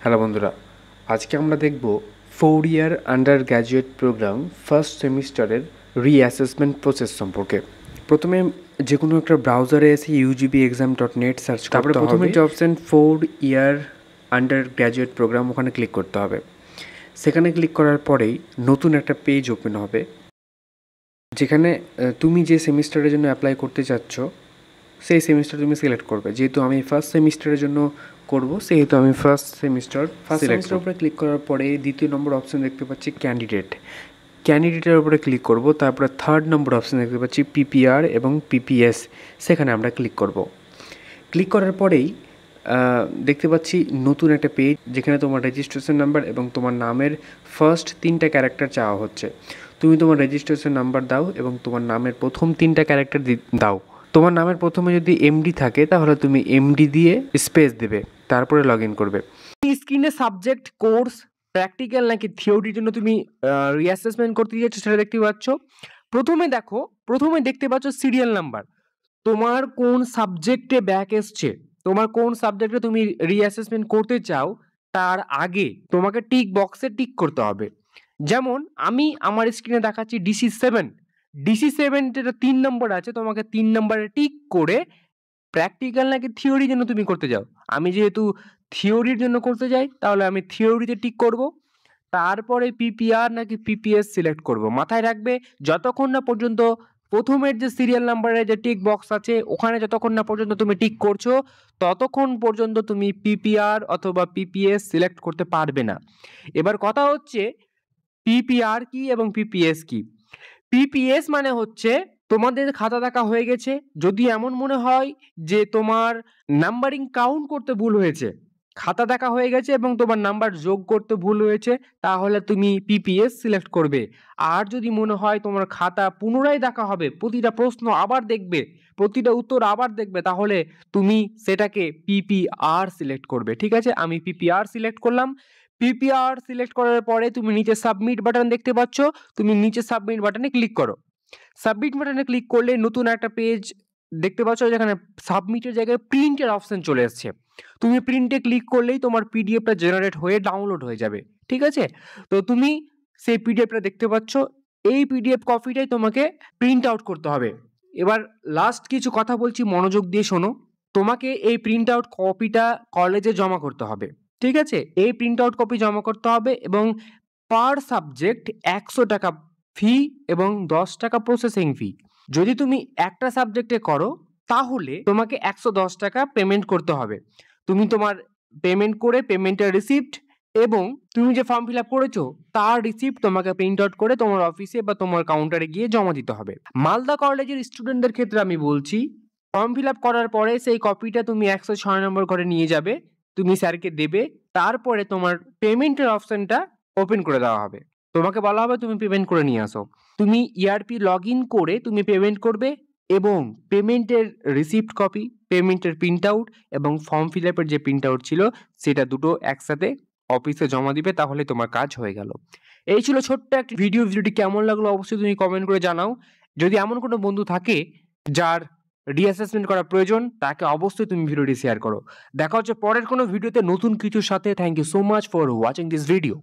Hello বন্ধুরা, আজকে আমরা দেখব 4 year undergraduate programme first সেমিস্টারের রিঅ্যাসেসমেন্ট প্রসেস সম্পর্কে। প্রথমে যে কোনো একটা ব্রাউজারে এসে UGBexam.net সার্চ করতে হবে। তারপরে প্রথমে যে option 4 year undergraduate programme, ওখানে ক্লিক করতে হবে। সেখানে ক্লিক করার পরেই নতুন একটা পেজ ওপেন হবে, যেখানে তুমি যে সেমিস্টারের জন্য অ্যাপ্লাই করতে চাচ্ছ সেই সেমিস্টার তুমি সিলেক্ট করবে। যেহেতু আমি ফার্স্ট সেমিস্টারের জন্য করব, সেহেতু আমি ফার্স্ট সেমিস্টার উপরে ক্লিক করার পরে দ্বিতীয় নম্বর অপশান দেখতে পাচ্ছি ক্যান্ডিডেটের উপরে ক্লিক করব। তারপরে থার্ড নম্বর অপশান দেখতে পাচ্ছি PPR এবং PPS, সেখানে আমরা ক্লিক করব। ক্লিক করার পরেই দেখতে পাচ্ছি নতুন একটা পেজ, যেখানে তোমার রেজিস্ট্রেশন নাম্বার এবং তোমার নামের ফার্স্ট 3টা ক্যারেক্টার চাওয়া হচ্ছে। তুমি তোমার রেজিস্ট্রেশন নাম্বার দাও এবং তোমার নামের প্রথম 3টা ক্যারেক্টার দাও। তোমার নামের প্রথমে যদি MD থাকে তাহলে তুমি MD দিয়ে স্পেস দেবে, তারপরে লগ ইন করবে। স্ক্রিনে সাবজেক্ট, কোর্স, প্র্যাকটিক্যাল নাকি থিওরির জন্য তুমি রিঅ্যাসেসমেন্ট করতে যাচ্ছ সেটা দেখতে পাচ্ছ। প্রথমে দেখতে পাচ্ছ সিরিয়াল নাম্বার, তোমার কোন সাবজেক্টে ব্যাক এসছে, তোমার কোন সাবজেক্টে তুমি রিঅ্যাসেসমেন্ট করতে চাও তার আগে তোমাকে টিক বক্সে টিক করতে হবে। যেমন আমি আমার স্ক্রিনে দেখাচ্ছি DC7 যেটা 3 নম্বর আছে, তোমাকে 3 নম্বরে টিক করে প্র্যাকটিক্যাল নাকি থিওরির জন্য তুমি করতে যাও। আমি যেহেতু থিওরির জন্য করতে যাই, তাহলে আমি থিওরিতে টিক করব। তারপরে PPR নাকি PPS সিলেক্ট করব। মাথায় রাখবে, যতক্ষণ না পর্যন্ত প্রথমের যে সিরিয়াল নাম্বারের যে টিক বক্স আছে ওখানে যতক্ষণ না পর্যন্ত তুমি টিক করছো, ততক্ষণ পর্যন্ত তুমি PPR অথবা PPS সিলেক্ট করতে পারবে না। এবার কথা হচ্ছে PPR কি এবং PPS কি। PPS মানে হচ্ছে তোমাদের খাতা দেখা হয়ে গেছে, যদি এমন মনে হয় যে তোমার নাম্বারিং কাউন্ট করতে ভুল হয়েছে, খাতা দেখা হয়ে গেছে এবং তোমার নাম্বার যোগ করতে ভুল হয়েছে, তাহলে তুমি PPS সিলেক্ট করবে। আর যদি মনে হয় তোমার খাতা পুনরায় দেখা হবে, প্রতিটা প্রশ্ন আবার দেখবে, প্রতিটা উত্তর আবার দেখবে, তাহলে তুমি সেটাকে PPR সিলেক্ট করবে। ঠিক আছে, আমি PPR সিলেক্ট করলাম। PPR সিলেক্ট করার পরে তুমি নিচে সাবমিট বাটন দেখতে পাচ্ছ, তুমি নিচে সাবমিট বাটনে ক্লিক করো। সাবমিট বাটনে ক্লিক করলে নতুন একটা পেজ দেখতে পাচ্ছ, যেখানে সাবমিটের জায়গায় প্রিন্টের অপশন চলে এসেছে। তুমি প্রিন্টে ক্লিক করলেই তোমার PDFটা জেনারেট হয়ে ডাউনলোড হয়ে যাবে। ঠিক আছে, তো তুমি সেই PDFটা দেখতে পাচ্ছ, এই PDF কপিটাই তোমাকে প্রিন্ট আউট করতে হবে। এবার লাস্ট কিছু কথা বলছি, মনোযোগ দিয়ে শোনো। তোমাকে এই প্রিন্ট আউট কপিটা কলেজে জমা করতে হবে। ঠিক আছে, এই প্রিন্ট আউট কপি জমা করতে হবে এবং পার সাবজেক্ট 100 টাকা ফি এবং 10 টাকা প্রসেসিং ফি। যদি তুমি একটা সাবজেক্টে করো তাহলে তোমাকে 110 টাকা পেমেন্ট করতে হবে। তুমি তোমার পেমেন্ট করে পেমেন্টের রিসিপ্ট এবং তুমি যে ফর্ম ফিল আপ করেছো তার রিসিপ্ট তোমাকে প্রিন্ট আউট করে তোমার অফিসে বা তোমার কাউন্টারে গিয়ে জমা দিতে হবে। মালদা কলেজের স্টুডেন্টদের ক্ষেত্রে আমি বলছি, ফর্ম ফিল আপ করার পরে সেই কপিটা তুমি 106 নম্বর ঘরে নিয়ে যাবে, তুমি স্যারকে দেবে, তারপরে তোমার পেমেন্টের অপশনটা ওপেন করে দেওয়া হবে। তোমাকে বলা হবে তুমি পেমেন্ট করে নিয়ে আসো। তুমি ERP লগ ইন করে তুমি পেমেন্ট করবে এবং পেমেন্টের রিসিপ্ট কপি, পেমেন্টের প্রিন্ট আউট এবং ফর্ম ফিল আপের যে প্রিন্ট আউট ছিল সেটা দুটো একসাথে অফিসে জমা দিবে, তাহলে তোমার কাজ হয়ে গেল। এই ছিল ছোট্ট একটা ভিডিওটি কেমন লাগলো অবশ্যই তুমি কমেন্ট করে জানাও। যদি এমন কোনো বন্ধু থাকে যার রিঅ্যাসেসমেন্ট করা প্রয়োজন, তাকে অবশ্যই তুমি ভিডিওটি শেয়ার করো। দেখা হচ্ছে পরের কোনো ভিডিওতে নতুন কিছুর সাথে। Thank you so much for watching this video.